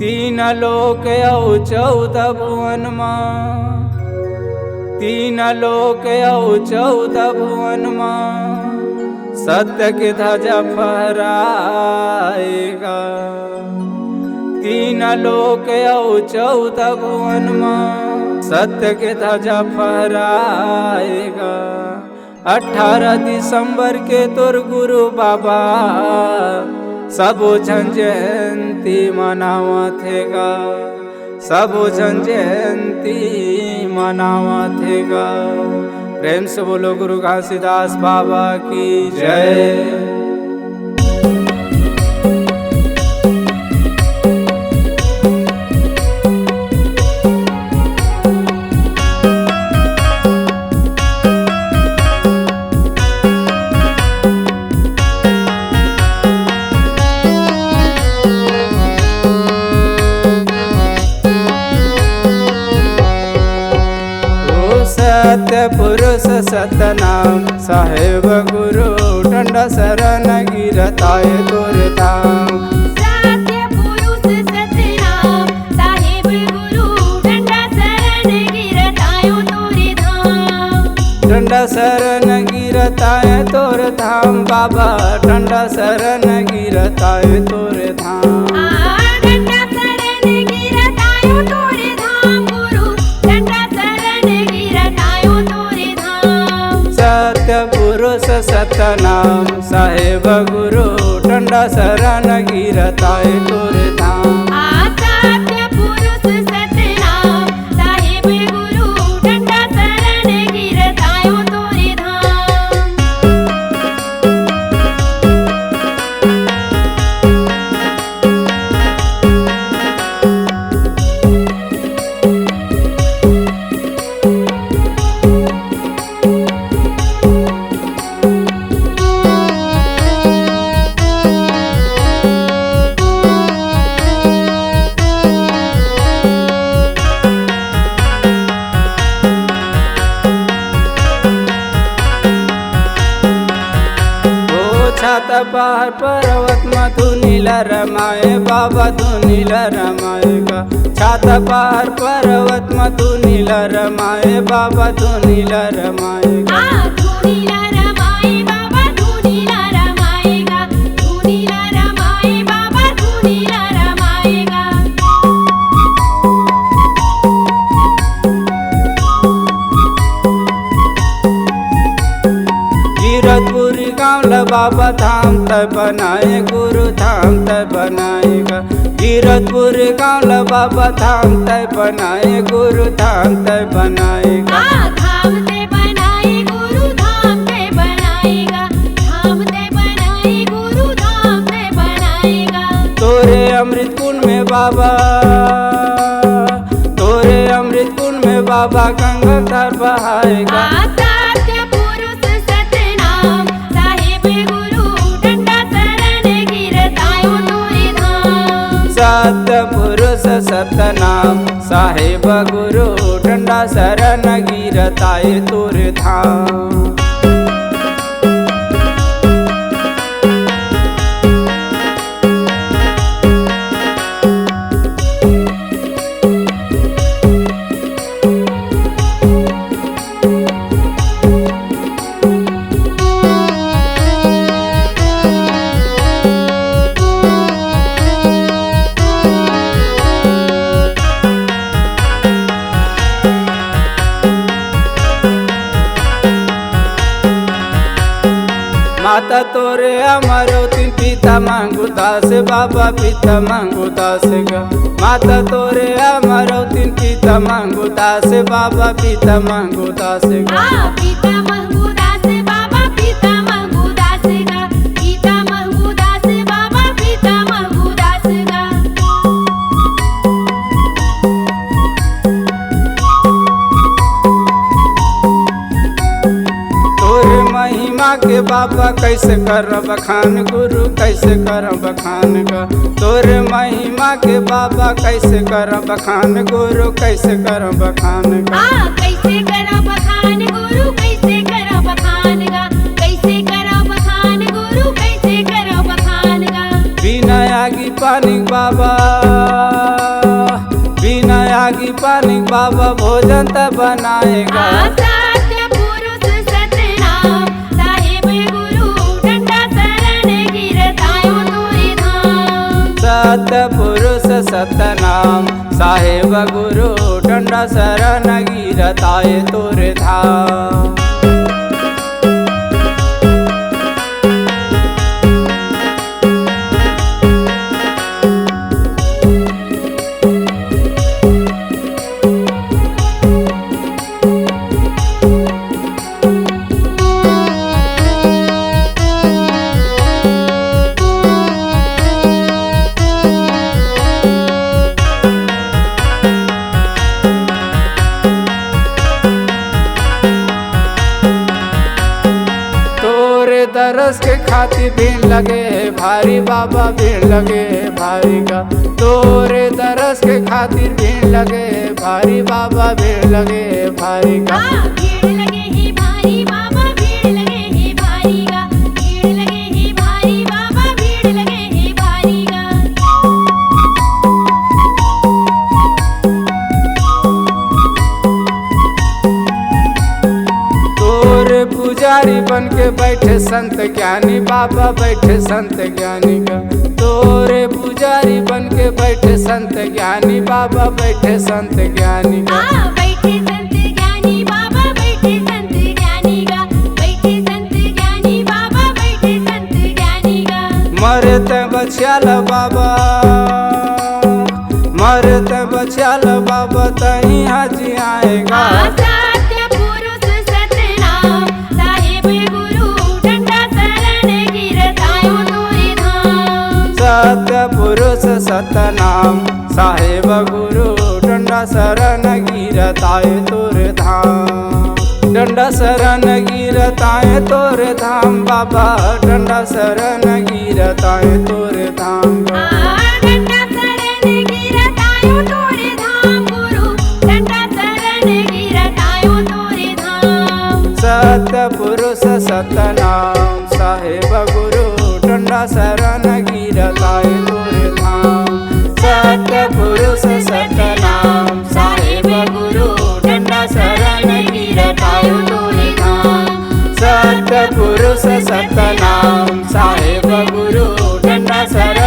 तीन लोक औ 14 भुवन मां, तीन लोक औ 14 भुवन मां, सत्य की ध्वजा फहराएगा। तीन लोक औ 14 भुवन मां, सत्य की ध्वजा फहराएगा। 18 दिसंबर के तोर गुरु बाबा सबो झन जयंती मनावथेगा, सबो झन जयंती मनावथेगा। प्रेम से बोलो गुरु घासीदास बाबा की जय। सत्य पुरुष सतनाम साहेब गुरु डंडा शरण गिरताय तोर धाम। सत्य पुरुष सतनाम साहेब गुरु डंडा शरण गिरताय तोर धाम। डंडा शरण गिरताय तोर धाम बाबा, डंडा शरण गिरताय तोर धाम। पुरुष सतनाम साहेब गुरु डंडा शरण गिरताय तोर धाम। सत्य पुरुष सतनाम साहेब गुरु डंडा शरण गिरताय तोर धाम। छात पहाड़ पर्वत मधु नीला रमाए बाबा धु नीला रमाएगा। छात पहाड़ पर्वत मधु नीला रमाए बाबा धु नीला रमाएगा। धु नीला रमाए बाबा धु नीला रमाएगा। धु नीला रमाए बाबा धु नीला रमाएगा। गिरतपुरी गाँव बाबा धाम तय बनाए गुरु धाम तय बनाएगा। गिरतपुरी गाँव बाबा धाम तय बनाए गुरु धाम तय बनाएगा। धाम तय बनाए गुरु धाम तय बनाएगा। धाम तय बनाए गुरु धाम तय बनाएगा। तोरे अमृत कुंड में बाबा, तोरे अमृत कुंड में बाबा गंगा धार बहाएगा। सत्य पुरुष सतनाम साहेब गुरु डंडा शरण गिरताय तोर धाम। माता तोरे अमरौती पिता मांगू दास बाबा पिता मांगू दास गा। माता तोरे अमरौती पिता मांगू दास बाबा पिता मांगू दास गा। पिता मांगू दास बाबा पिता मांगू दास गा। पिता मांगू दास बाबा पिता मांगू दास गा। महिमा के बाबा कैसे कर बखान गुरु कैसे कर बखान गा। तोरे महिमा के बाबा कैसे कर बखान गुरु कैसे कर बखान गा। कैसे कर बखान गुरु कैसे कर बखान गा। कैसे कर बखान गुरु कैसे कर बखान गा। बिना आगी पानी बाबा, लागी पानी बाबा भोजन त बनाएगा। सत्य पुरुष सतनाम साहेब गुरु डंडा शरण गिरतायो तोरे धाम। सत्य पुरुष सतनाम साहेब गुरु डंडा शरण गिरताए तोरे धाम। दरस के खातिर भीड़ लगे है भारी बाबा भीड़ लगे है भारी का। तोरे दरस के खातिर भीड़ लगे है भारी बाबा भीड़ लगे है भारी का। भीड़ लगे ही भारी बाबा भीड़ लगे ही भारी का। भीड़ लगे ही भारी बाबा भीड़ लगे ही भारी का। तोरे पुजारी बन के बैठे संत ज्ञानी बाबा बैठे संत ज्ञानी का। तोरे पुजारी बन के बैठे संत ज्ञानी बाबा बैठे संत ज्ञानी का। बैठे संत ज्ञानी बाबा बैठे संत ज्ञानी का। बैठे संत ज्ञानी बाबा बैठे संत ज्ञानी का। मरते बचाल बाबा मरते बचाल बाबा तही हाजी आएगा। सत्य पुरुष सतनाम साहेब गुरु डंडा शरण गिरतायो तोरे धाम। सत्य पुरुष सतनाम साहेब गुरु डंडा शरण गिरताए तोरे धाम। डंडा शरण गिरताए तोरे धाम बाबा डंडा शरण गिरताए तोरे धाम। डंडा शरण गिरतायो तोरे धाम गुरु डंडा शरण गिरतायो तोरे धाम। सत्य पुरुष सतनाम साहेब गुरु डंडा शरण गिरताए तोरे धाम। सत्य पुरुष सतनाम साहेब गुरु डंडा शरण गिरतायो तोरे धाम। सत्य पुरुष सतनाम साहेब गुरु डंडा शरण